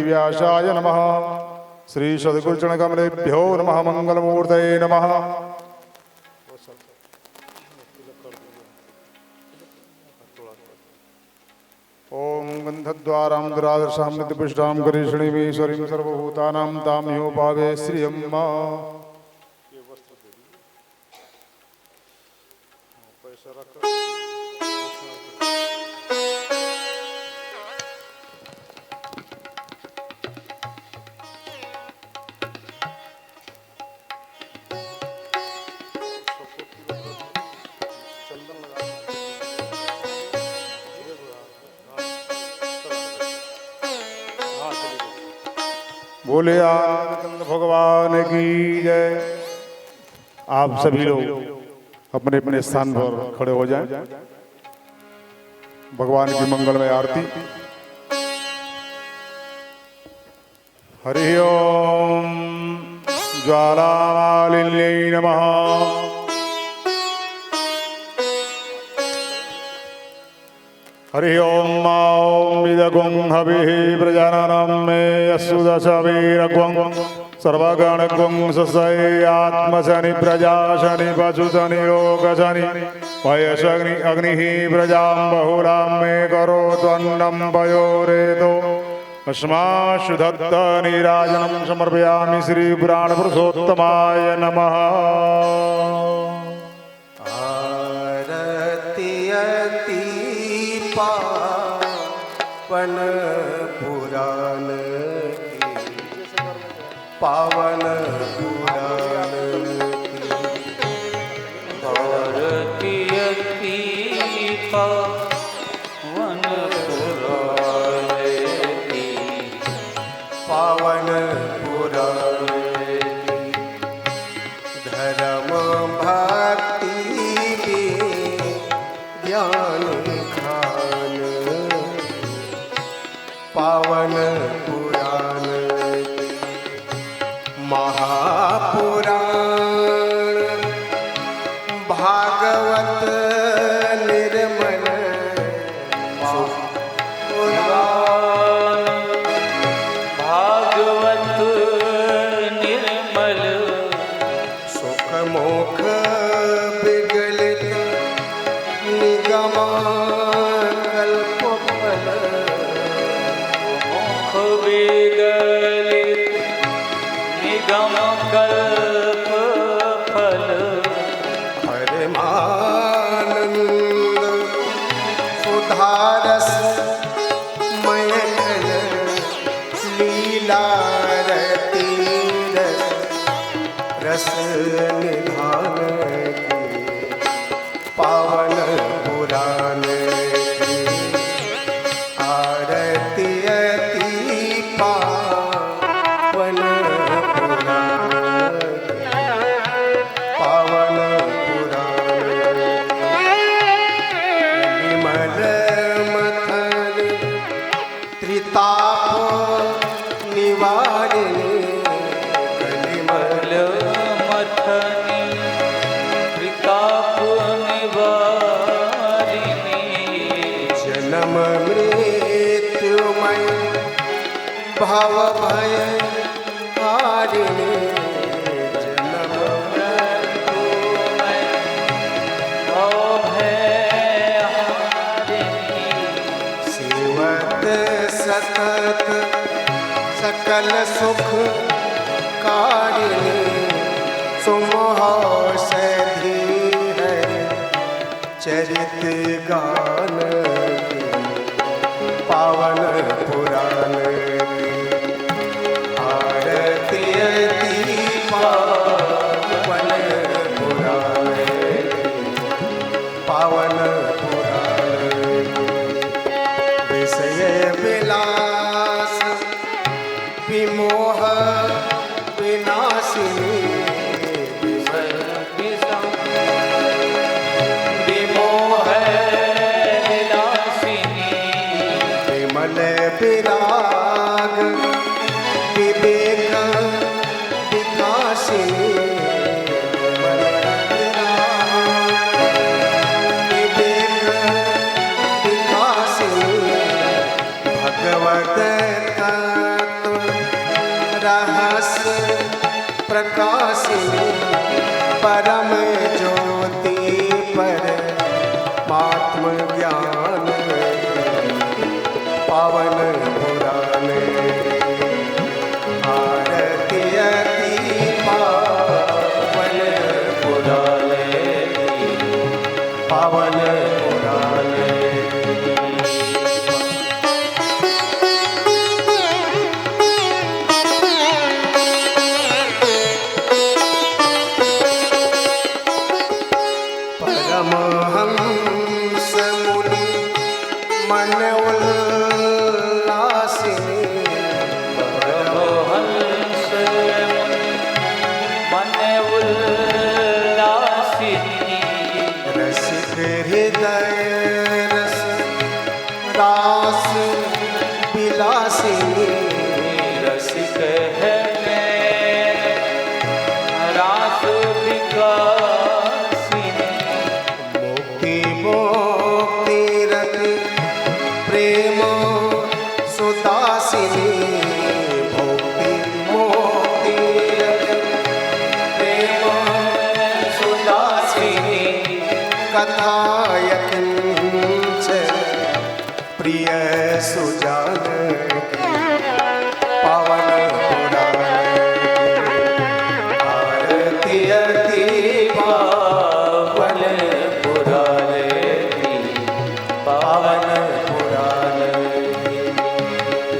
व्यासाय नमः। श्री सद्गुरुचरणकमलेभ्यो नमः। मंगलमूर्तये नमः। ओम गंधद्वारां दुरादर्शां नित्यपुष्टां करीषणीमीश्वरीं सर्वभूतानां ताम्योपावे श्रियम्मा। बोले आनंद भगवान की जय। आप सभी लोग अपने अपने स्थान पर खड़े हो जाएं। भगवान की मंगलमय आरती। हरि ओम ज्वालामालिन्यै नमः। हरि ओम मां विदगुं हविः प्रजानां मे असुदशवीरगुं सर्वगणगुं ससये आत्मशनि प्रजाशनि पशुशनि लोकशनि वयशग्नि अग्निः प्रजां बहुलां मे करोत्वन्नं पयोरेतो अस्माशु दत्त नीराजनं समर्पयामि श्री पुराणपुरुषोत्तमाय नमः। पावन पुराण की पावन पुराण भारतीय की पावन पुराण की पावन पुराण की धर्म भक्ति ज्ञान पावन पुराण महापुराण भागवत निर्मल पुराण भागवत निर्मल सुख मोख विगलित निगम विगलित निगम कल्प फल परमानंद सुधारस मय लीला रति रस निधान की पावन पुराण की आरती पावन पुराण पावन पुराण विमल मथन त्रिताप निवारिणी कलिमल मथनी त्रिताप निवारिणी जन्म मृत्युमय भव भय हारिणी जन्म मृत्युमय भव भय हारिणी सेवत सतत सकल सुख कारिणी सुमहोषधि है चरित गान की पावन पुराण की आरती पावन पुराण पावन पुराण विषय विलास विमोह विनाशिनी विमोह विनाशिनी विमल विराग विवेक विकासिनी विमल विराग विवेक विकासिनी भगवत रहस्य प्रकाशिनी परम ज्योति परमात्म ज्ञान पावन पुराणे आरती अति पावन पुराणे पावन पुराणे परमहंस मुनि मन उल्लासिनी परमहंस मन उल्लासिनी रसिक हृदय रस रास विलासिनी रसिक है मैं रास विकासिनी मुक्ति मुक्ति रति प्रेम सुदासिनी भक्ति मुक्ति रति प्रेम सुदासिनी कथायकिंच प्रिय सुजान पावन पुराण आरती अति पावन पुराणे पावन पुराण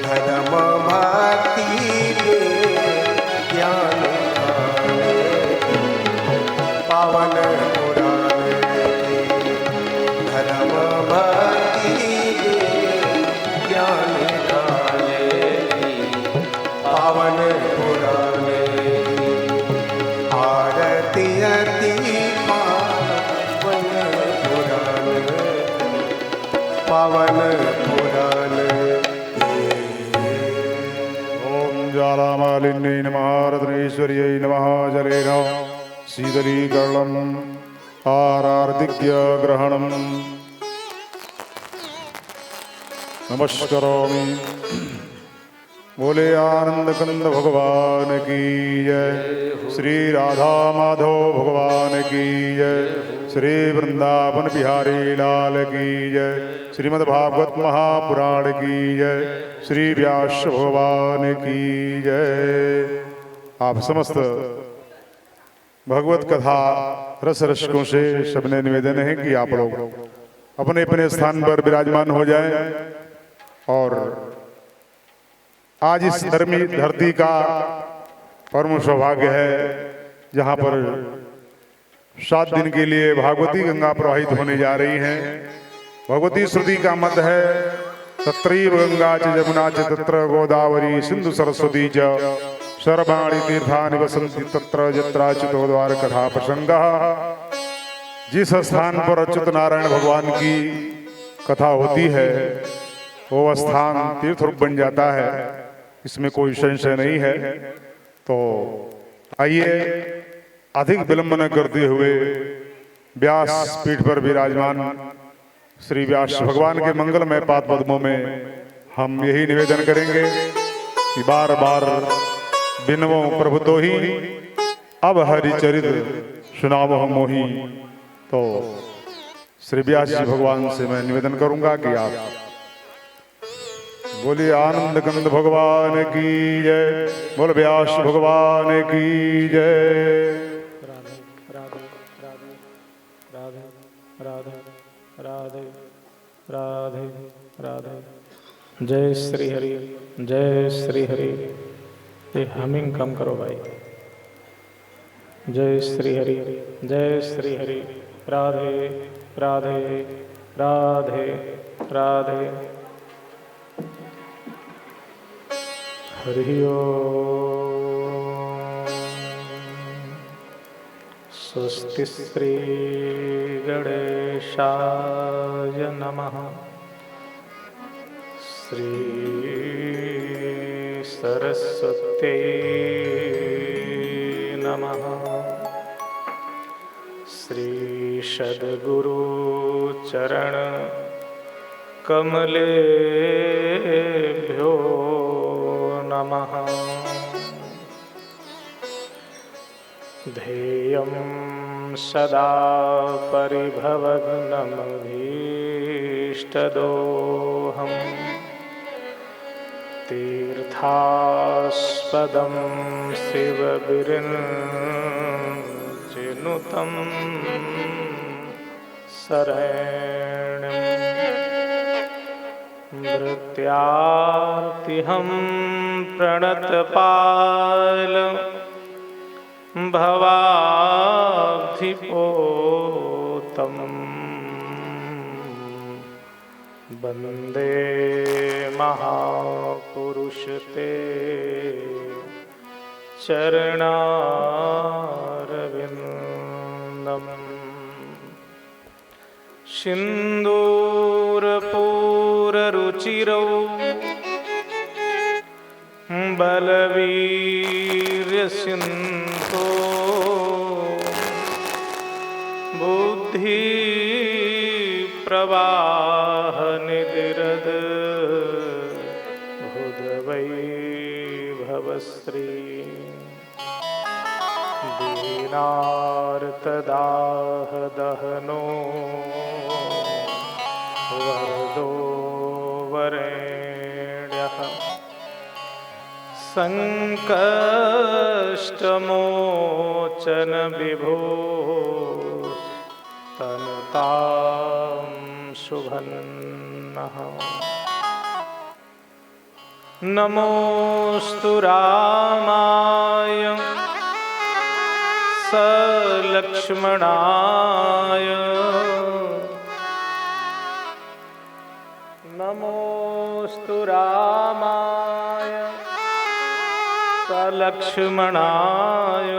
धर्म भक्ति ज्ञान पावन पुराण धर्म भक्ति ज्ञान पावन पुराण आरती अति पावन पुराण पावन पुराण ओम ज्वालामालिन्यै नमः रत्नेश्वर्यै नमः जलेन शीतलीकरणम् आरार्दिक्य ग्रहणम् नमस्करोमि। बोले आनंद कंद भगवान की जय, श्री राधा माधव भगवान की जय, श्री वृंदावन बिहारी लाल की जय, श्रीमद् भागवत महापुराण की जय, श्री व्यास भगवान की जय। आप समस्त भगवत कथा रस रसिकों से सबने निवेदन है कि आप लोग अपने अपने स्थान पर विराजमान हो जाएं और आज इस धर्मी धरती का परम सौभाग्य है जहाँ पर 7 दिन के लिए भागवती गंगा प्रवाहित होने जा रही हैं। भगवती श्रुति का मत है तत्रैव गंगा च जमुना च तत्र गोदावरी सिंधु सरस्वती च सर्वाणि तीर्थानि वसन्ति तत्र यत्राच्युतो द्वार कथा प्रसंगः। जिस स्थान पर अच्युत नारायण भगवान की कथा होती है वो स्थान तीर्थ रूप बन जाता है, इसमें कोई संशय नहीं है। तो आइए अधिक विलंब न करते हुए व्यास पीठ पर विराजमान श्री व्यास भगवान के मंगलमय पाद पद्मों में हम यही निवेदन करेंगे कि बार बार बिनवो प्रभु तो ही अब हरिचरित सुनावो मोही। तो श्री व्यास जी भगवान से मैं निवेदन करूंगा कि आप बोलिए आनंद कंद भगवान की जय, बोल व्यास भगवान की जय। राधे राधे राधे राधे राधे राधे जय श्री हरि जय श्री हरि। ये हमिंग कम करो भाई। जय श्री हरि जय श्री हरि। राधे राधे राधे राधे। हरि ओम। स्वस्ति श्री गणेशाय नमः। श्री सरस्वती नमः। श्री सद्गुरु चरण कमलेभ्यो नमः। ध्येयं सदा परिभवग्नमभीष्टदोहम् तीर्थास्पदं शिवविरिञ्चिनुतं शरण्यम् मृत्यार्तिहं प्रणतपाल भवाब्धिपोतं वन्दे महापुरुष ते चरणारविन्दम् सिन्दूरपूररुचिरौ बलवीर्यसिन्धो बुद्धिप्रवाहनिधिरद भुजवैभवश्री दीनार्तदाहदहनो वरदो वरेण्यः संकष्टमोचन विभो तनुतां शुभन्नः नमोऽस्तु रामाय सलक्ष्मणाय नमोऽस्तु रामाय सलक्ष्मणाय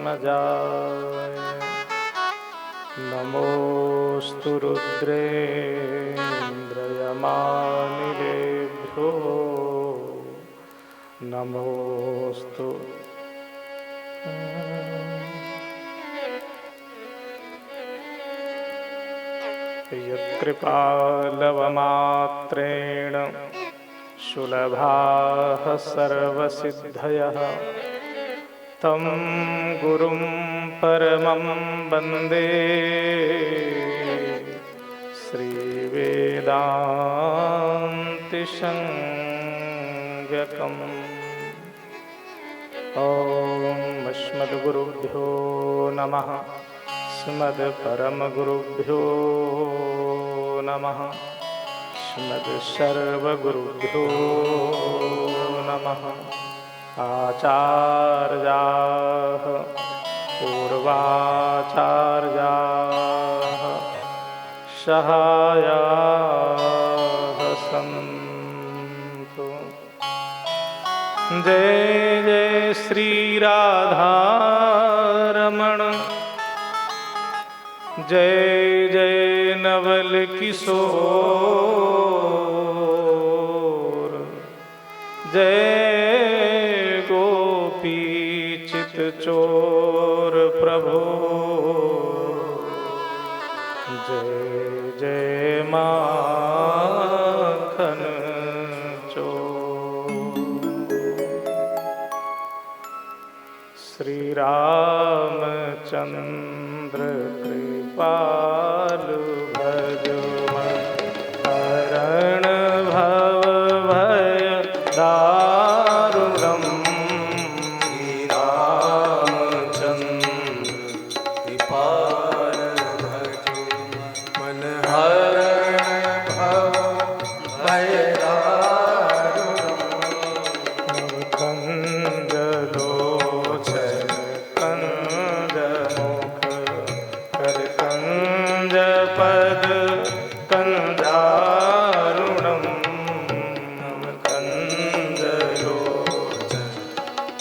जनकात्मजाय नमोऽस्तु रुद्रेन्द्रयमानिलेभ्यो नमोऽस्तु यत्कृपालवमात्रेण सुलभाः सर्वसिद्धयः तं गुरुं परमं वन्दे श्रीवेदान्तिसंज्ञकम् ॐ अस्मद्गुरुभ्यो नमः अस्मद्परमगुरुभ्यो नमः अस्मद्सर्वगुरुभ्यो नमः आचार्याः पूर्वाचार्याः सहायाः सन्तु जय जय श्री राधारमण जय जय नवल किशोर जय गोपीचित चोर प्रभो जय जय माखन चोर श्री रामचंद्र कृपालु भजमन हरण भव भय दारुणम् श्रीरामचन्द्र कृपाल भजो मन हरण भव भयदारुणम् कंजलोचन कंजमुख कर कंज पद कंजारुणम् कंजलोचन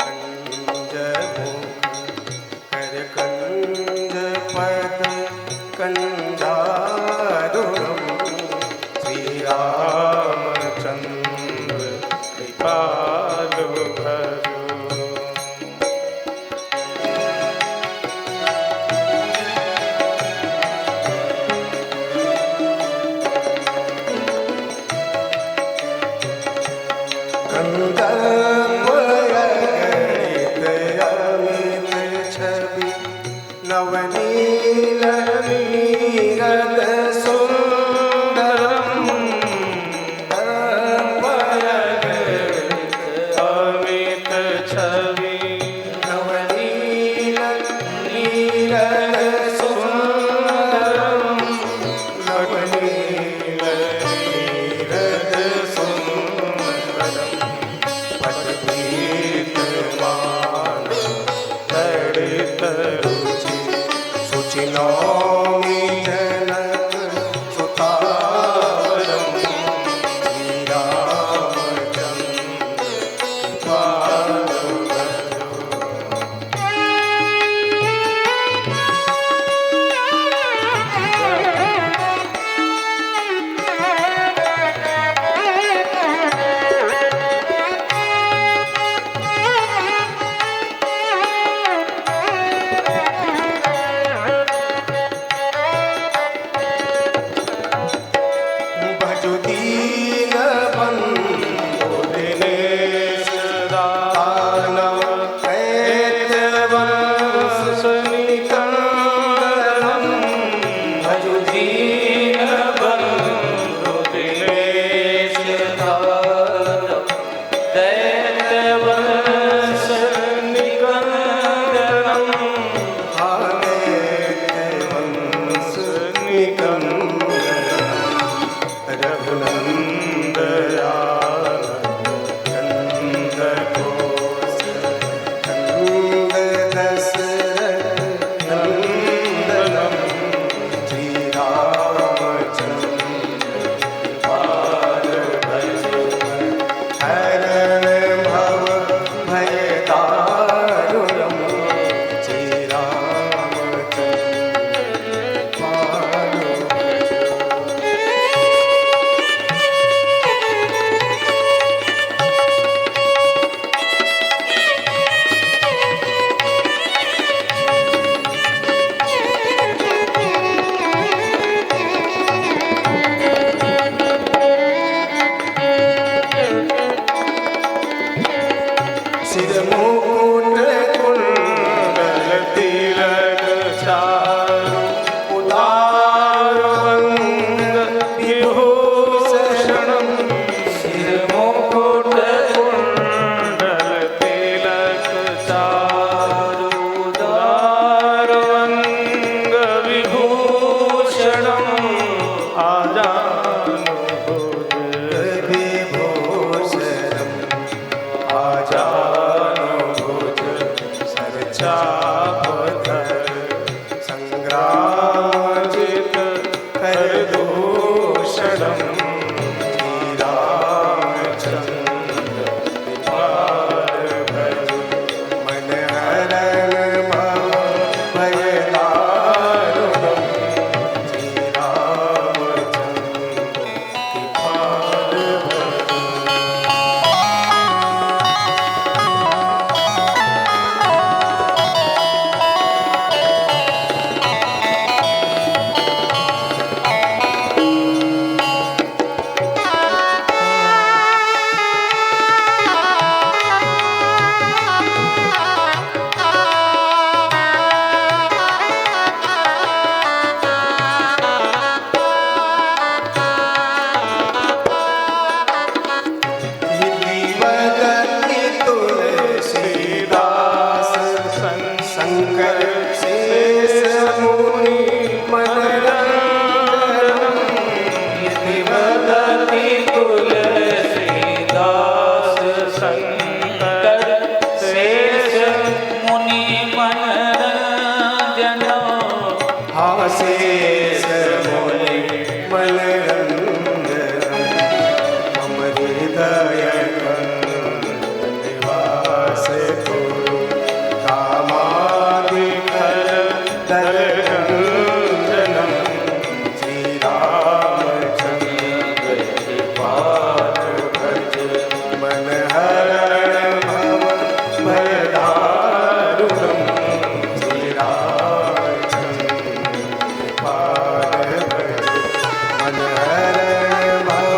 कंजमुख कर कंज पद कंजारुणम् रामचंद्र कृपालु भजो नवनील नीरद सुंदरम अमित छवि नवनील नीरद सुंदरम नवनील नीरद सुंदरम पटपीतमान ललित रुचि सुचिनौमि जनक सुतावरम श्रीरामचंद्र भजु दीन बंधु दिनेश दानव कैतवंश निकंदनम भजु दीन बंधु दिनेश दानव दैत्यवंश निकंदनम कैतवंश निकंदनम रघुनंदयाल नंद घोष नंद दशरथ नंदनम श्री रामचंद्र पाल भजो हरण भव भय दारुणम श्री रामचंद्र पाल भजो सिर मुकुट कुंडल तिलक चारु उदार वंग विभूषणम सिर मुकुट कुंडल तिलक चारु उदार वंग विभूषणम आजानुभुज विभूषणम आजानुभुज चापधर संग्रामजित करदूषणम श्रीरामचंद्र पाल भजो मन हरण भव भय दारुणम श्रीरामचंद्र पाल भजो दिवदति तुलसीदास शंकर शेष मुनि मनरंजनम दिवदति तुलसीदास शंकर शेष मुनि मनरंजन शेष मुनि मनरंजनम मम हृदय निवास कुरु कामादिकर दलरंजनम श्री रामचंद्र पाल भज मन हरण भव भय दारुणम श्री रामचंद्र पाल भज मन हरण भव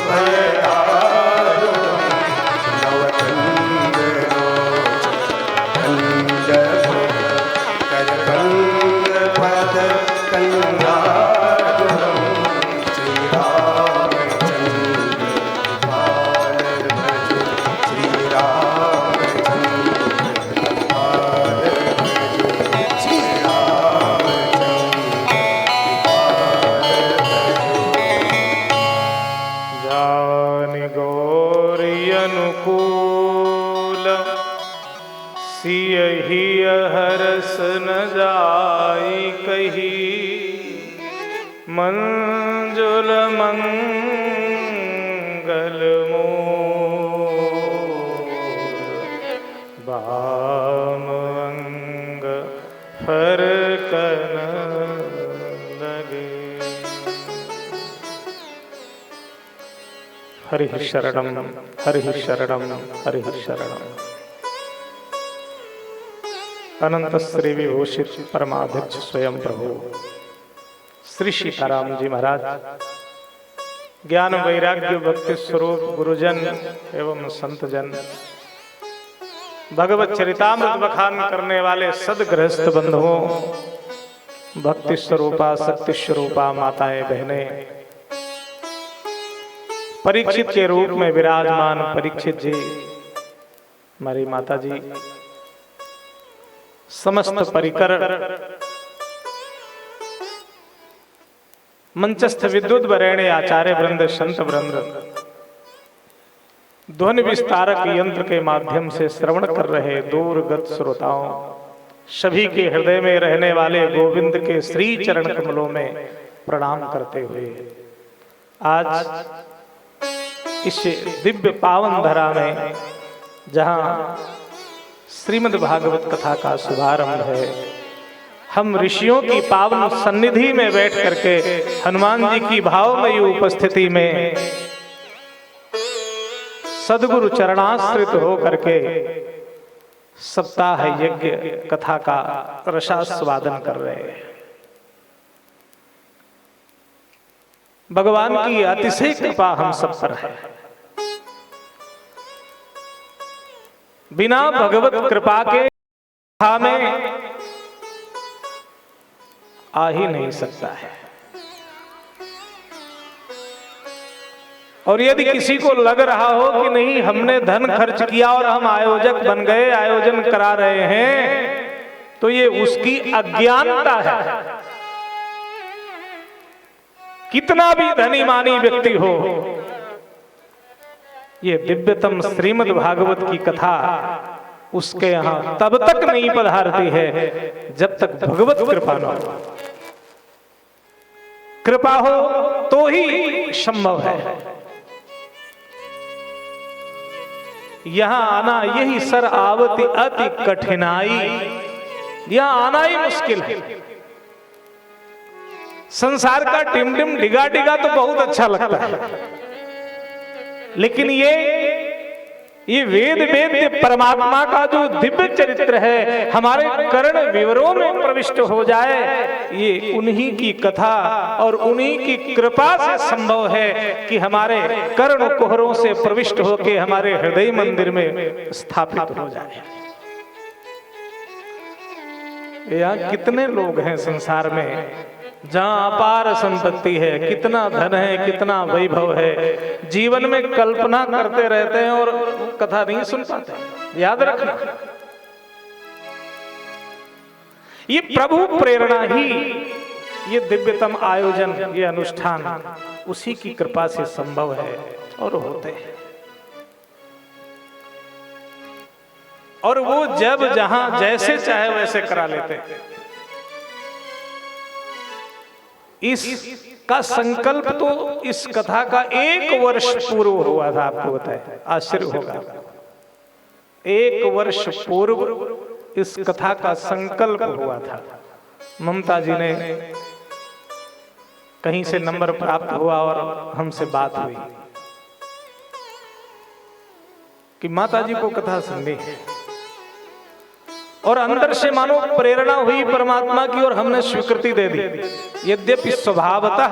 भय दारुणम नवचंद्र रोच कर आई कही मंजुल मंगल बाम अंग फरकन लगे। हरि शरणम हरि शरणम हरि शरणम। अनंत श्री विभूषित परमाध्यक्ष स्वयं प्रभु श्री सीताराम जी महाराज, ज्ञान वैराग्य भक्ति स्वरूप गुरुजन एवं संतजन, भगवत चरितामृत बखान करने वाले सदगृहस्थ बंधुओं, भक्ति स्वरूपा शक्ति स्वरूपा माताएं बहनें, परीक्षित के रूप में विराजमान परीक्षित जी, हमारी माता जी, समस्त परिकर, मंचस्थ विद्युत वरेण्य आचार्य वृंद, संत वृंद, ध्वनि विस्तारक यंत्र के माध्यम से श्रवण कर रहे दूरगत श्रोताओं, सभी के हृदय में रहने वाले गोविंद के श्री चरण कमलों में प्रणाम करते हुए आज इस दिव्य पावन धरा में जहां श्रीमद् भागवत कथा का शुभारंभ है, हम ऋषियों की पावन सन्निधि में बैठ करके हनुमान जी की भावमयी उपस्थिति में सदगुरु चरणाश्रित हो करके सप्ताह यज्ञ कथा का रसास्वादन कर रहे हैं। भगवान की अतिशय कृपा हम सब पर है। बिना भगवत कृपा के कथा में आ ही नहीं सकता है। और यदि किसी को लग रहा हो कि नहीं हमने धन खर्च किया और हम आयोजक बन गए, आयोजन करा रहे हैं, तो ये उसकी अज्ञानता है। कितना भी धनी मानी व्यक्ति हो, ये दिव्यतम श्रीमद् भागवत की कथा उसके यहां तब तक नहीं पधारती है जब तक भगवत कृपा न हो। कृपा हो तो ही संभव है। यहां आना यही सर आवती अति कठिनाई, यहां आना ही मुश्किल है। संसार का टिमटिम डिगा डिगा तो बहुत अच्छा लगता है, लेकिन ये वेद वेद्य परमात्मा का जो दिव्य चरित्र है हमारे कर्ण विवरों में प्रविष्ट हो जाए, ये उन्हीं की कथा और उन्हीं की कृपा से संभव है कि हमारे कर्ण कुहरों से प्रविष्ट होकर हमारे हृदय मंदिर में स्थापित हो जाए। यहाँ कितने लोग हैं संसार में जहां अपार संपत्ति है, कितना धन है, कितना वैभव है, जीवन में कल्पना करते रहते हैं और कथा नहीं सुन पाते। याद रखना, ये प्रभु प्रेरणा ही, ये दिव्यतम आयोजन, ये अनुष्ठान उसी की कृपा से संभव है और होते हैं। और वो जब जहां जैसे चाहे वैसे करा लेते हैं। इसका संकल्प तो इस कथा का 1 वर्ष पूर्व हुआ था, आपको बताया, आश्चर्य होगा। 1 वर्ष पूर्व इस कथा का संकल्प हुआ था। ममता जी ने कहीं से नंबर प्राप्त हुआ और हमसे बात हुई कि माता जी को कथा सुननी है, और अंदर से मानो प्रेरणा हुई परमात्मा की और हमने स्वीकृति दे दी। यद्यपि स्वभावतः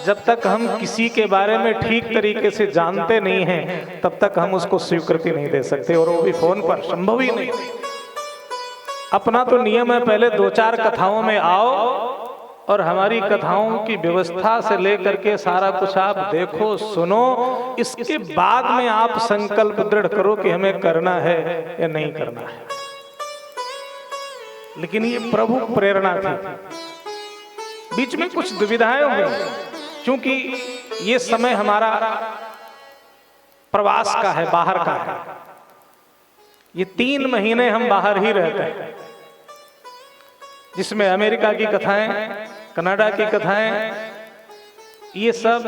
जब तक हम किसी के बारे में ठीक तरीके से जानते नहीं हैं तब तक हम उसको स्वीकृति नहीं दे सकते, और वो भी फोन पर संभव ही नहीं। अपना तो नियम है, पहले 2-4 कथाओं में आओ और हमारी कथाओं की व्यवस्था से लेकर के सारा कुछ आप देखो, सुनो, इसके बाद में आप संकल्प दृढ़ करो कि हमें करना है या नहीं करना है। लेकिन ये प्रभु प्रेरणा थी। बीच में कुछ दुविधाएं हुई, क्योंकि ये समय हमारा प्रवास का है, बाहर का है। ये 3 महीने हम बाहर ही रहते हैं। जिसमें अमेरिका की कथाएं, कनाडा की कथाएं, ये सब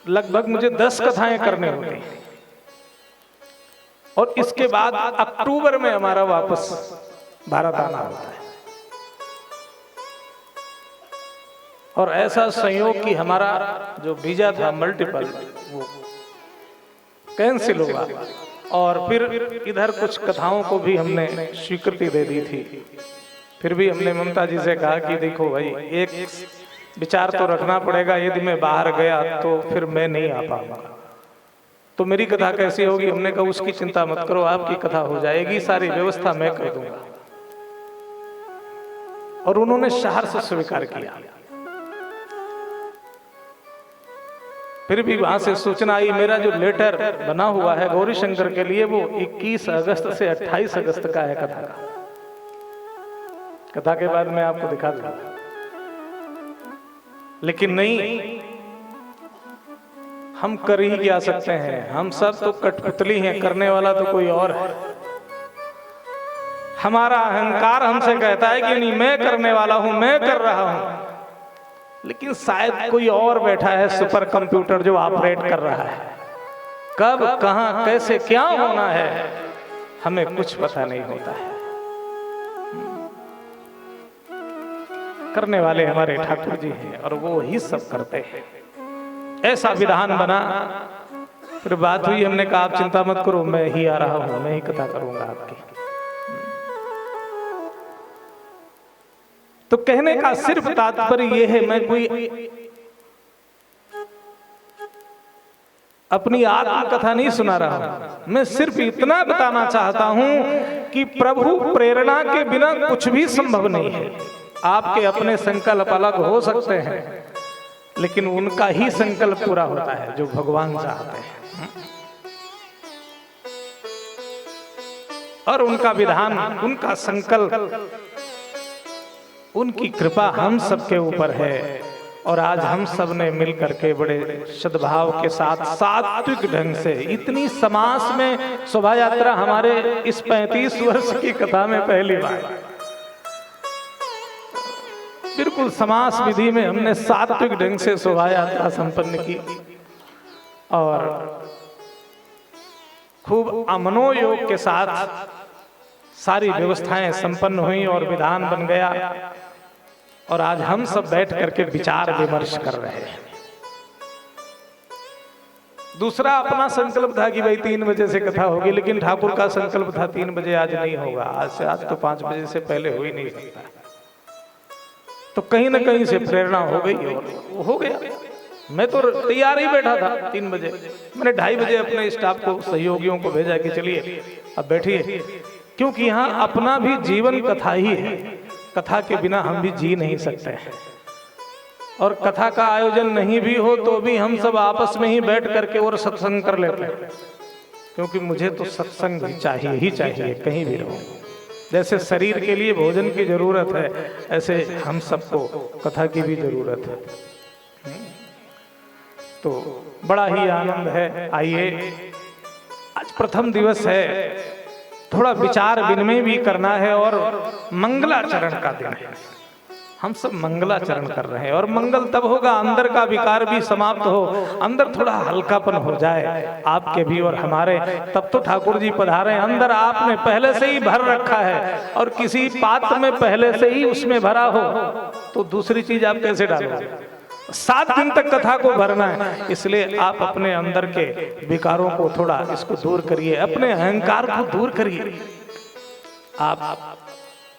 लगभग मुझे 10 कथाएं करने होती हैं। और इसके बाद अक्टूबर में हमारा वापस भारत आना होता है। और ऐसा संयोग कि हमारा जो वीजा था मल्टीपल वो कैंसिल हुआ, और फिर इधर कुछ कथाओं को भी हमने स्वीकृति दे दी थी। फिर भी हमने ममता जी से कहा कि देखो भाई, एक विचार तो रखना पड़ेगा, यदि मैं बाहर गया तो फिर मैं नहीं आ पाऊंगा, तो मेरी कथा कैसी होगी। हमने कहा उसकी चिंता मत करो, आपकी कथा हो जाएगी, सारी व्यवस्था मैं कर दूंगा। और उन्होंने शहर से स्वीकार किया। फिर भी वहां से सूचना आई, मेरा जो लेटर बना हुआ है गौरी शंकर के लिए वो 21 अगस्त से 28 अगस्त का है कथा का। कथा के बाद मैं आपको दिखा दूंगा। लेकिन नहीं, हम कर ही क्या सकते हैं, हम सब तो कठपुतली हैं, करने वाला तो कोई और है। हमारा अहंकार हमसे कहता है कि नहीं, मैं करने वाला हूं, मैं कर रहा हूं, लेकिन शायद कोई और बैठा है सुपर कंप्यूटर जो ऑपरेट कर रहा है। कब, कहां, कैसे, क्या होना है, हमें कुछ पता नहीं होता है। करने वाले हमारे ठाकुर जी हैं और वो ही सब करते हैं। ऐसा विधान बना। फिर बात हुई, हमने कहा आप चिंता मत करो, मैं ही आ रहा हूं, मैं ही कथा करूंगा आपकी। तो कहने का सिर्फ तात्पर्य यह है, मैं कोई अपनी आत्मकथा नहीं सुना रहा हूं, मैं सिर्फ इतना बताना चाहता हूं कि प्रभु प्रेरणा के बिना कुछ भी संभव नहीं है। आपके अपने संकल्प अलग हो सकते हैं, लेकिन उनका ही संकल्प पूरा होता है जो भगवान चाहते हैं। और उनका विधान, उनका संकल्प, उनकी कृपा हम सबके ऊपर है। और आज हम सब ने मिलकर के बड़े सद्भाव के साथ सात्विक ढंग से, इतनी समास में शोभा यात्रा हमारे इस 35 वर्ष की कथा में पहली बार, बिल्कुल समास विधि में हमने सात्विक ढंग से शोभा यात्रा संपन्न की। और खूब अमनोयोग के साथ सारी व्यवस्थाएं संपन्न हुई और विधान बन गया। और आज हम सब बैठ करके विचार विमर्श कर रहे हैं। दूसरा अपना संकल्प था कि भाई 3 बजे से कथा होगी, लेकिन ठाकुर का संकल्प था 3 बजे आज नहीं होगा, आज तो 5 बजे से पहले हो ही नहीं सकता। तो कहीं ना कहीं से प्रेरणा हो गई और वो हो गया। मैं तो तैयार ही बैठा था 3 बजे। मैंने 2:30 बजे अपने स्टाफ को, सहयोगियों को भेजा कि चलिए अब बैठिए, क्योंकि यहाँ अपना भी जीवन कथा ही है। कथा के बिना हम भी जी नहीं सकते हैं। और कथा का आयोजन नहीं भी हो तो भी हम सब आपस में ही बैठ करके और सत्संग कर लेते हैं, क्योंकि मुझे तो सत्संग भी चाहिए ही चाहिए, कहीं भी रहो। जैसे शरीर के लिए भोजन की जरूरत है, ऐसे हम सबको कथा की भी जरूरत है। तो बड़ा ही आनंद है। आइए, आज प्रथम दिवस है, थोड़ा विचार विनिमय भी करना है और मंगलाचरण का दिन है। हम सब मंगलाचरण कर रहे हैं और मंगल तब होगा अंदर का विकार भी समाप्त हो, अंदर थोड़ा हल्कापन हो जाए आपके भी और हमारे, तब तो ठाकुर जी पधारे। अंदर आपने पहले से ही भर रखा है और किसी पात्र में पहले से ही उसमें भरा हो तो दूसरी चीज आप कैसे डालोगे? 7 दिन तक कथा को भरना है, इसलिए आप अपने अंदर के विकारों को थोड़ा इसको दूर करिए, अपने अहंकार को दूर करिए। आप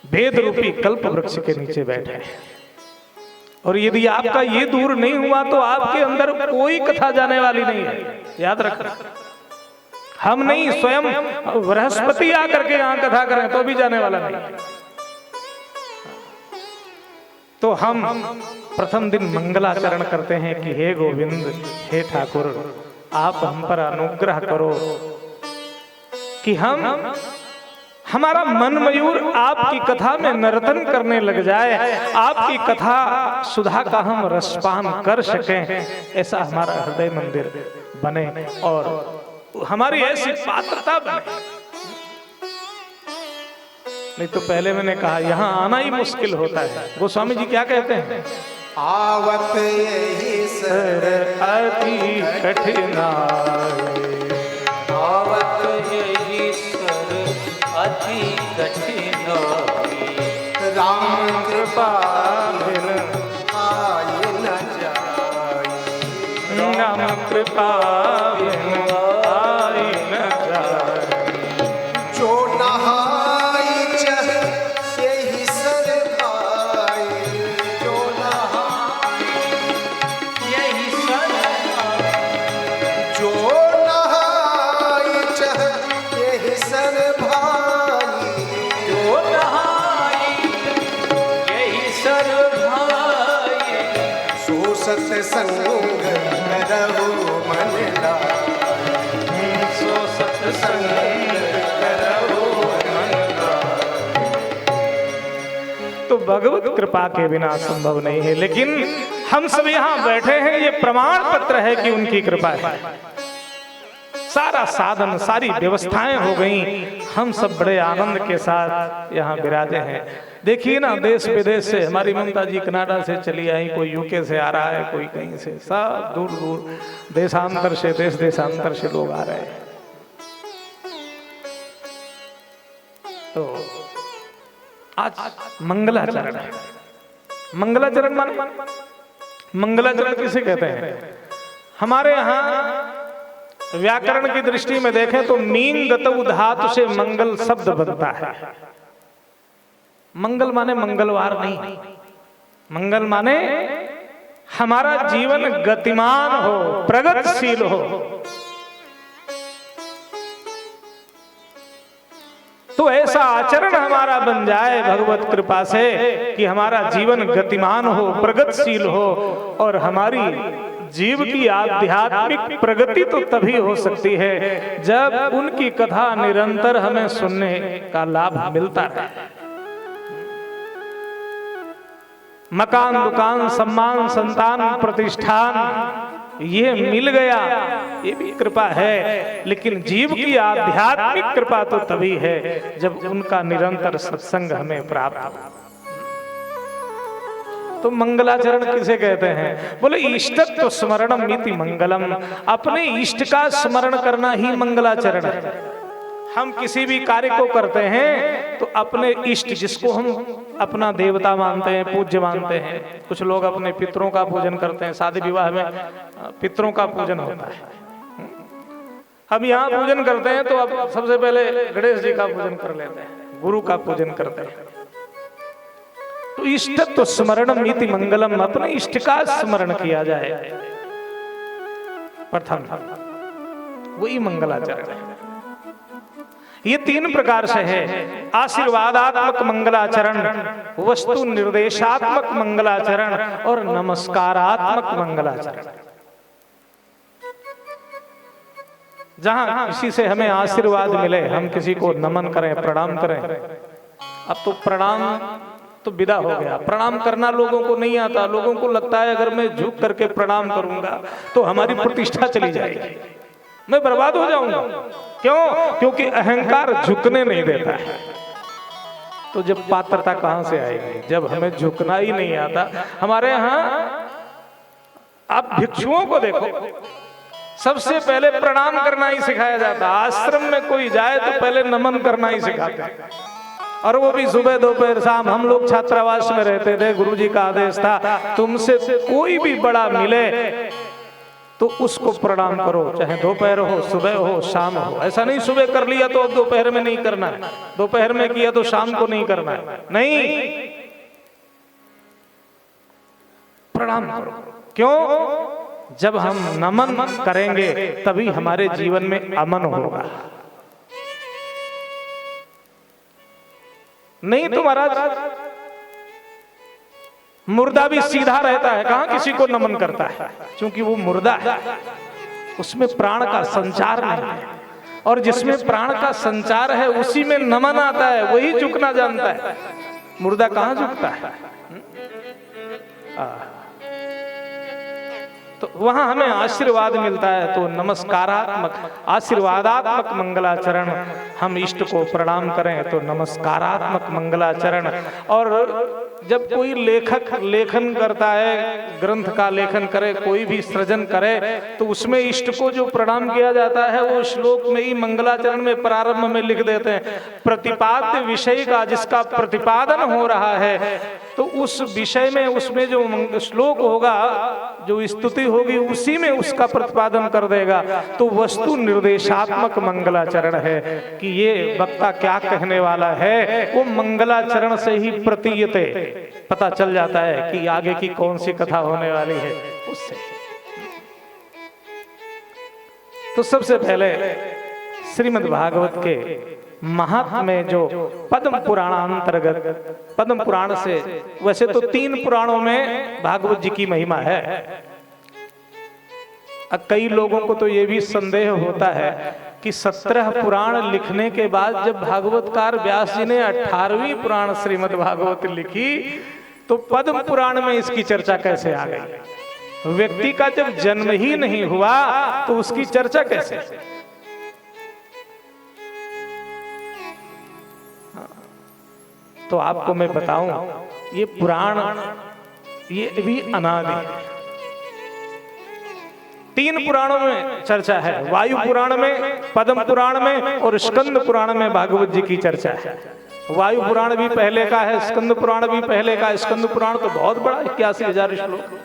वेद रूपी कल्प वृक्ष के नीचे बैठे, और यदि आपका ये दूर नहीं हुआ तो आपके अंदर कोई कथा जाने वाली नहीं है। याद रखना, हम नहीं, स्वयं बृहस्पति आकर के यहाँ कथा करें तो भी जाने वाला नहीं। तो हम प्रथम दिन मंगलाचरण करते हैं कि हे गोविंद, हे ठाकुर, आप हम पर अनुग्रह करो कि हमारा मन मयूर आपकी कथा में नर्तन करने लग जाए, आपकी कथा सुधा का हम रसपान कर सकें, ऐसा हमारा हृदय मंदिर बने और हमारी ऐसी पात्रता बने। नहीं तो पहले मैंने कहा यहाँ आना ही मुश्किल होता है। गोस्वामी जी क्या कहते हैं? आवत यही सर अति कठिनाई, आवत यही सर अति कठिनाई, राम कृपा बिन आय न जाई। राम कृपा बिन आए न जाए। जो नहाई चह यही सर भाई। जो नहाई यही सर जो नहाई चह यही सर भाई। जो नहाई यही सर भाई, सो सत्संग करहु मन लाय। सो सत्संग करहु मन लाय। तो भगवत कृपा के बिना संभव नहीं है, लेकिन हम सब यहाँ बैठे हैं, ये प्रमाण पत्र है कि उनकी कृपा है। सारा साधन, सारी व्यवस्थाएं हो गई, हम सब बड़े आनंद के साथ यहाँ विराजे हैं। देखिए ना, देश विदेश से हमारी ममता जी कनाडा से चली आई, कोई यूके से आ रहा है, कोई कहीं से, सब दूर दूर देशांतर से, देश देशांतर से लोग आ रहे हैं। तो आज मंगलाचरण है। मंगलाचरण माने, मंगलाचरण किसे कहते हैं? हमारे यहाँ व्याकरण की दृष्टि में देखें तो मीन गतऊ धातु से मंगल शब्द बनता है। मंगल माने मंगलवार नहीं, मंगल माने हमारा जीवन गतिमान हो, प्रगतिशील हो। तो ऐसा आचरण हमारा बन जाए भगवत कृपा से कि हमारा जीवन गतिमान हो, प्रगतिशील हो, और हमारी जीव की आध्यात्मिक प्रगति तो तभी हो सकती है जब उनकी कथा निरंतर हमें सुनने का लाभ मिलता है। मकान, दुकान, सम्मान, संतान, प्रतिष्ठान ये मिल गया, ये भी कृपा है, लेकिन जीव की आध्यात्मिक कृपा तो तभी है जब उनका निरंतर सत्संग हमें प्राप्त हो। तो मंगलाचरण किसे कहते हैं? बोले इष्टत्व स्मरणम इति मंगलम। अपने इष्ट का स्मरण करना ही मंगलाचरण है। हम किसी भी कार्य को करते हैं तो अपने इष्ट, जिसको हम अपना देवता मानते हैं, पूज्य मानते हैं, कुछ लोग अपने पितरों का पूजन करते हैं, शादी विवाह में पितरों का पूजन होता है। हम यहाँ पूजन करते हैं तो अब सबसे पहले गणेश जी का पूजन कर लेते हैं, गुरु का पूजन करते हैं। तो इष्टत्व स्मरणम इति मंगलम, अपने इष्ट का स्मरण किया जाए प्रथम, वही मंगलाचरण है। ये तीन प्रकार से है: आशीर्वादात्मक मंगलाचरण, वस्तु निर्देशात्मक मंगलाचरण और नमस्कारात्मक मंगलाचरण। जहां किसी से हमें आशीर्वाद मिले, हम किसी को नमन करें, प्रणाम करें। अब तो प्रणाम तो विदा हो गया, प्रणाम करना लोगों को नहीं आता। लोगों को लगता है अगर मैं झुक करके प्रणाम करूंगा तो हमारी प्रतिष्ठा चली जाएगी, मैं बर्बाद हो जाऊंगा। क्यों? क्योंकि अहंकार झुकने नहीं देता है। तो जब पात्रता कहां से आएगी जब हमें झुकना ही नहीं आता? हमारे यहाँ आप भिक्षुओं को देखो, सबसे पहले प्रणाम करना ही सिखाया जाता। आश्रम में कोई जाए तो पहले नमन करना ही सिखाते हैं, और वो भी सुबह दोपहर शाम। हम लोग छात्रावास में रहते थे, गुरुजी का आदेश था, तुमसे कोई भी बड़ा मिले तो उसको प्रणाम करो, चाहे दोपहर हो, सुबह हो, शाम हो। ऐसा नहीं सुबह कर लिया तो अब दोपहर में नहीं करना है, दोपहर में किया तो शाम को नहीं करना है। नहीं, प्रणाम करो। क्यों? जब हम नमन करेंगे तभी हमारे जीवन में अमन होगा। नहीं तो महाराज मुर्दा भी सीधा रहता है, कहां किसी को नमन करता है? क्योंकि वो मुर्दा है, उसमें प्राण का संचार नहीं है। और जिसमें प्राण का संचार है उसी में नमन आता है, वही झुकना जानता है। मुर्दा कहां झुकता है? तो वहां हमें आशीर्वाद मिलता है। तो नमस्कारात्मक आशीर्वादात्मक मंगलाचरण, हम इष्ट को प्रणाम करें तो नमस्कारात्मक मंगलाचरण। और जब कोई लेखक लेखन करता है, ग्रंथ का लेखन करे, कोई भी सृजन करे, तो उसमें इष्ट को जो प्रणाम किया जाता है वो श्लोक में ही मंगलाचरण में प्रारंभ में लिख देते हैं। प्रतिपाद्य विषय का जिसका प्रतिपादन हो रहा है, तो उस विषय में उसमें जो श्लोक होगा, जो स्तुति होगी, उसी में उसका प्रतिपादन कर देगा। तो वस्तु निर्देशात्मक मंगलाचरण है कि ये वक्ता क्या कहने वाला है, वो मंगलाचरण से ही प्रतीयते पता चल जाता है कि आगे की कौन सी कथा होने वाली है उससे। तो सबसे पहले श्रीमद् भागवत के महात्म्य में जो पद्म पुराणांतर्गत, पद्म पुराण से, वैसे तो 3 पुराणों में भागवत जी की महिमा है। अब कई लोगों को तो ये भी संदेह होता है कि 17 पुराण लिखने के बाद जब भागवतकार व्यास जी ने 18वीं पुराण श्रीमद् भागवत लिखी, तो पद्म पुराण में इसकी चर्चा कैसे आ गई? व्यक्ति का जब जन्म ही नहीं हुआ तो उसकी चर्चा कैसे? तो आपको मैं बताऊं, ये पुराण ये भी अनादि है। 3 पुराणों में चर्चा है, वायु पुराण में, पद्म पुराण में और स्कंद पुराण में भागवत जी की चर्चा है। वायु पुराण भी पहले का है, स्कंद पुराण भी पहले का। स्कंद पुराण तो बहुत बड़ा 81,000 श्लोक,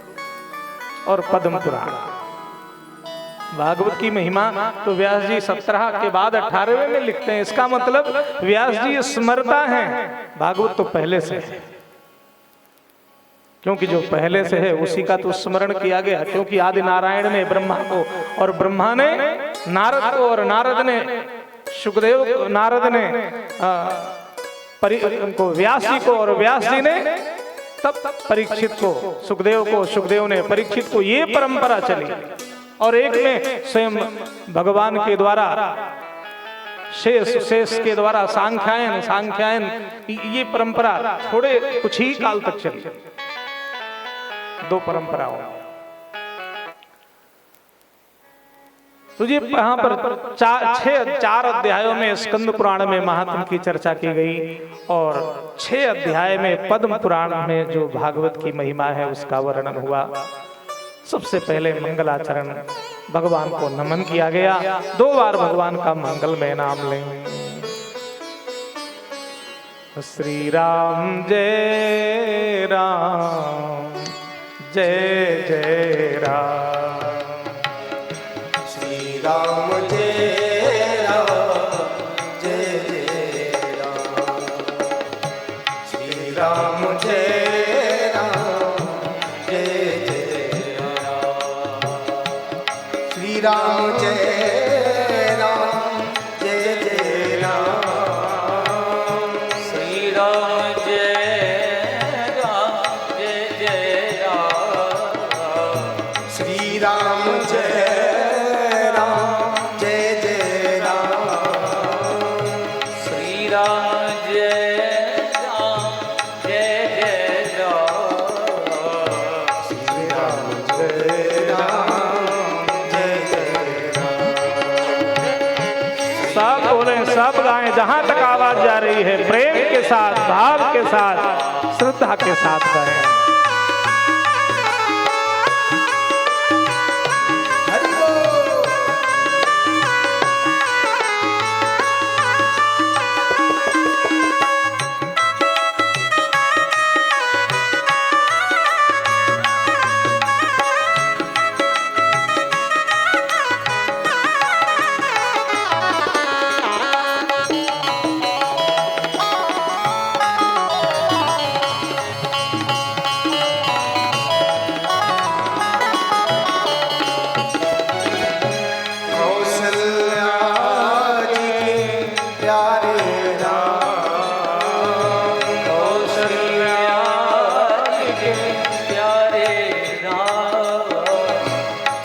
और पद्म पुराण। भागवत की महिमा तो व्यास जी 17 के बाद 18वें में लिखते हैं। इसका मतलब व्यास जी स्मरता हैं, भागवत तो पहले से है, क्योंकि जो पहले से है उसी का तो स्मरण किया गया। क्योंकि आदि नारायण ने ब्रह्मा को, और ब्रह्मा ने नारद को, और नारद ने सुखदेव को, नारद ने व्यास जी को, और व्यास जी ने तब परीक्षित को, सुखदेव को, सुखदेव ने परीक्षित को। ये परंपरा चली। और एक में स्वयं भगवान के द्वारा, शेष के द्वारा सांख्यायन, ये परंपरा थोड़े कुछ ही काल तक चली। 2 परंपराओं। तो ये यहाँ पर 4 अध्यायों में स्कंद पुराण में महात्म की चर्चा की गई, और 6 अध्याय में पद्म पुराण में जो भागवत की महिमा है उसका वर्णन हुआ। सबसे पहले मंगलाचरण, भगवान को नमन किया गया। 2 बार भगवान का मंगलमय नाम लें। श्री राम जय राम, जय जय राम। श्री राम जय राम, जय जय राम। श्री राम जय राम, जय जय राम। श्री राम जय राम, जय जय राम। श्री राम जय राम, जय जय राम। श्री राम जय राम, जय जय राम। श्री राम जय राम, जय जय राम। श्री राम जय राम, जय जय राम। सब बोले, सब गाएं, जहां तक आवाज जा रही है, प्रेम के साथ, भाव के साथ, श्रद्धा के साथ गाएं। हरि बोल। कौशल्या जी के प्यारे राम। कौशल्या के प्यारे राम।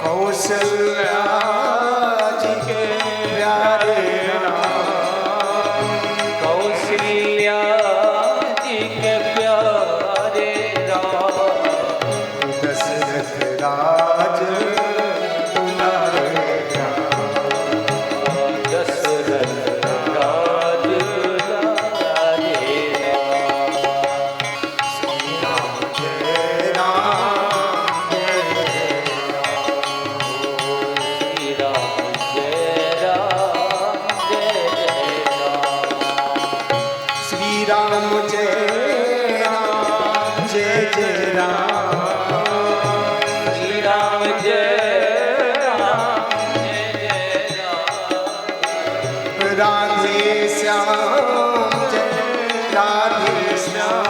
कौशल्या जी के प्यारे राम। कौशल्या जी के प्यारे राम। दशरथ राज राम श्री राम जय राम जय जय राम राधे श्याम जय राधे श्याम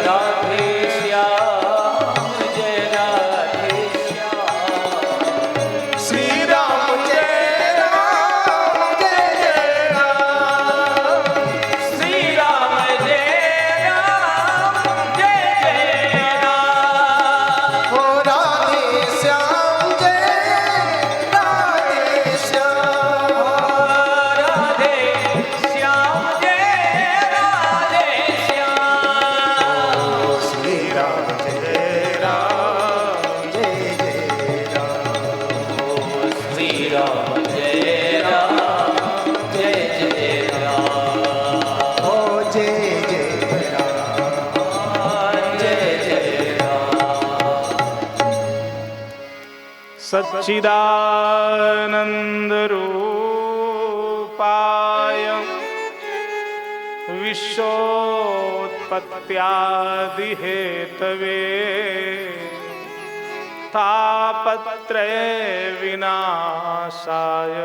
राधे श्याम जय राधे श्याम श्री राम जय जय राम श्री राम जय राम हो राधे श्याम जय राधे श्याम राधे श्याम जय राधे श्याम श्री राम जय राम श्री राम जय राम जय जय राम हो जय जय राम जय जय राम सच्चिदानंद रूपाय विश्वोत्पत्त्यादि हेतवे तापत्रय विनाशाय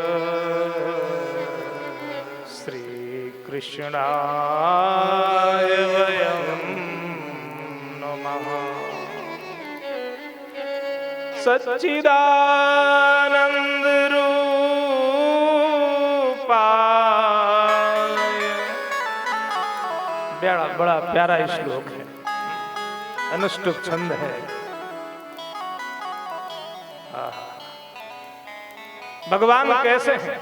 श्री कृष्णाय वयं नमः। सच्चिदानंद रूपाय बड़ा प्यारा श्लोक है, अनुष्टुप छंद है। भगवान कैसे हैं?